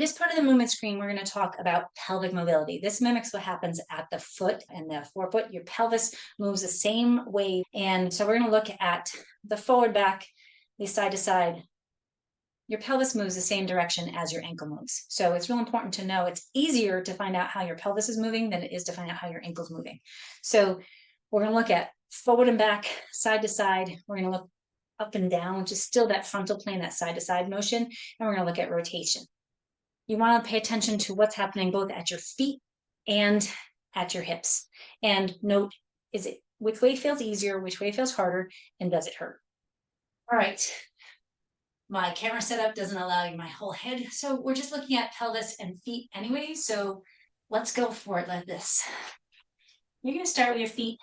This part of the movement screen, we're going to talk about pelvic mobility. This mimics what happens at the foot and the forefoot. Your pelvis moves the same way. And so we're going to look at the forward, back, the side to side. Your pelvis moves the same direction as your ankle moves. So it's real important to know it's easier to find out how your pelvis is moving than it is to find out how your ankle's moving. So we're going to look at forward and back, side to side. We're going to look up and down, which is still that frontal plane, that side to side motion. And we're going to look at rotation. You want to pay attention to what's happening both at your feet and at your hips. And note, which way feels easier, which way feels harder, and does it hurt? All right. My camera setup doesn't allow my whole head, so we're just looking at pelvis and feet anyway, so let's go for it like this. You're going to start with your feet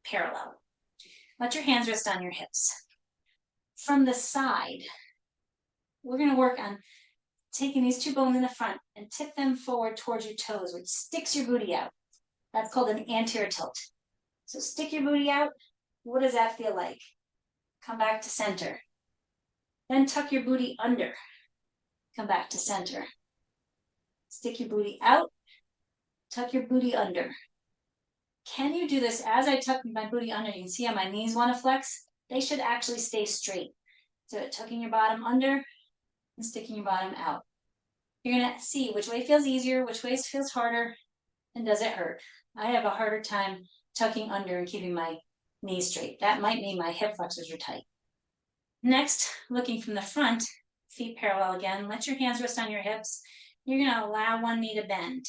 parallel. Let your hands rest on your hips. From the side, we're going to work on taking these two bones in the front and tip them forward towards your toes, which sticks your booty out. That's called an anterior tilt. So stick your booty out. What does that feel like? Come back to center. Then tuck your booty under. Come back to center. Stick your booty out. Tuck your booty under. Can you do this as I tuck my booty under? You can see how my knees want to flex. They should actually stay straight. So tucking your bottom under and sticking your bottom out. You're going to see which way feels easier, which way feels harder, and does it hurt? I have a harder time tucking under and keeping my knees straight. That might mean my hip flexors are tight. Next, looking from the front, feet parallel again. Let your hands rest on your hips. You're going to allow one knee to bend.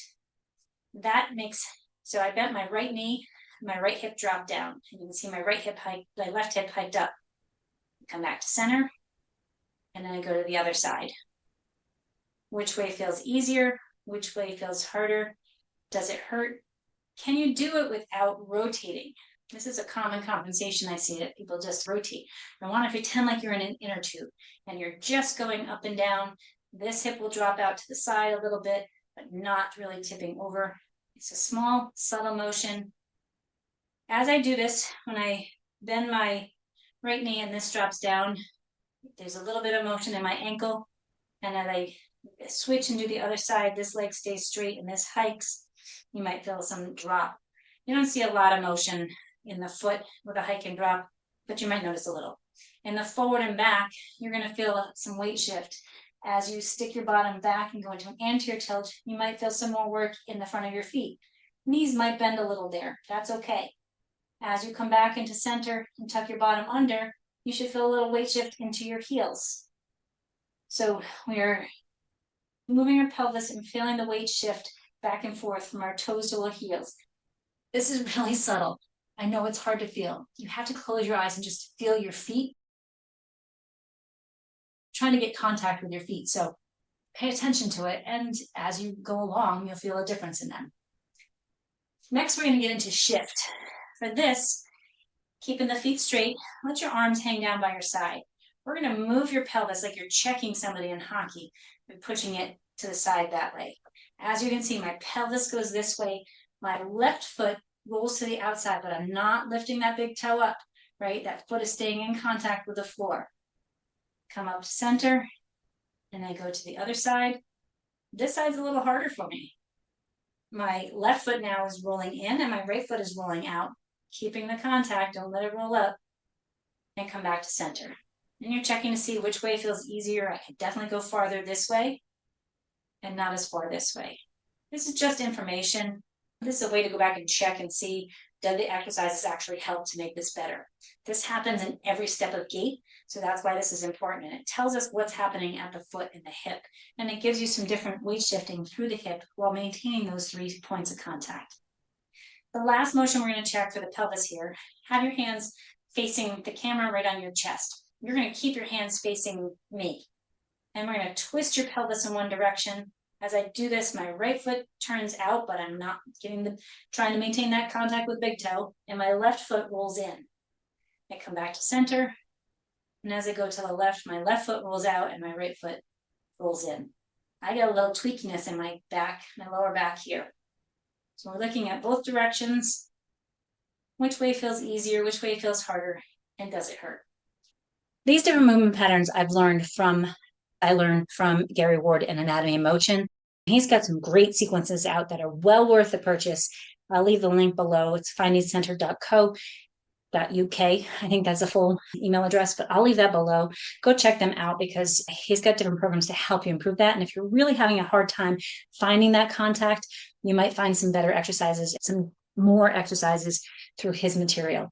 So I bent my right knee, my right hip dropped down. And you can see my left hip hiked up. Come back to center, and then I go to the other side. Which way feels easier? Which way feels harder? Does it hurt? Can you do it without rotating? This is a common compensation I see that people just rotate. I want to pretend like you're in an inner tube and you're just going up and down. This hip will drop out to the side a little bit, but not really tipping over. It's a small, subtle motion. As I do this, when I bend my right knee and this drops down, there's a little bit of motion in my ankle. And as I switch and do the other side, this leg stays straight and this hikes. You might feel some drop. You don't see a lot of motion in the foot with a hike and drop, but you might notice a little. In the forward and back, you're going to feel some weight shift. As you stick your bottom back and go into an anterior tilt, you might feel some more work in the front of your feet. Knees might bend a little there. That's okay. As you come back into center and tuck your bottom under, you should feel a little weight shift into your heels. So we're moving our pelvis and feeling the weight shift back and forth from our toes to our heels. This is really subtle. I know it's hard to feel. You have to close your eyes and just feel your feet. Trying to get contact with your feet. So pay attention to it. And as you go along, you'll feel a difference in them. Next, we're going to get into shift. For this, keeping the feet straight, let your arms hang down by your side. We're going to move your pelvis like you're checking somebody in hockey and pushing it to the side that way. As you can see, my pelvis goes this way. My left foot rolls to the outside, but I'm not lifting that big toe up, right? That foot is staying in contact with the floor. Come up to center, and I go to the other side. This side's a little harder for me. My left foot now is rolling in, and my right foot is rolling out, keeping the contact. Don't let it roll up, and come back to center. And you're checking to see which way feels easier. I could definitely go farther this way, and not as far this way. This is just information. This is a way to go back and check and see, do the exercises actually help to make this better? This happens in every step of gait, so that's why this is important. And it tells us what's happening at the foot and the hip. And it gives you some different weight shifting through the hip while maintaining those 3 points of contact. The last motion we're going to check for the pelvis here, have your hands facing the camera right on your chest. You're going to keep your hands facing me. And we're going to twist your pelvis in one direction. As I do this, my right foot turns out, but I'm not trying to maintain that contact with big toe, and my left foot rolls in. I come back to center, and as I go to the left, my left foot rolls out, and my right foot rolls in. I get a little tweakiness in my back, my lower back here. So we're looking at both directions. Which way feels easier, which way feels harder, and does it hurt? These different movement patterns I've learned from I learned from Gary Ward in Anatomy in Motion. He's got some great sequences out that are well worth the purchase. I'll leave the link below. It's findingcenter.co.uk. I think that's a full email address, but I'll leave that below. Go check them out because he's got different programs to help you improve that. And if you're really having a hard time finding that contact, you might find some better exercises, some more exercises through his material.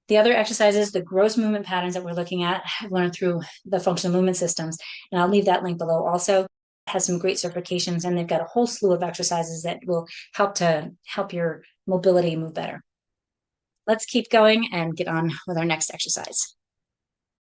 The other exercises, the gross movement patterns that we're looking at, I've learned through the functional movement systems, and I'll leave that link below also. It has some great certifications, and they've got a whole slew of exercises that will help your mobility move better. Let's keep going and get on with our next exercise.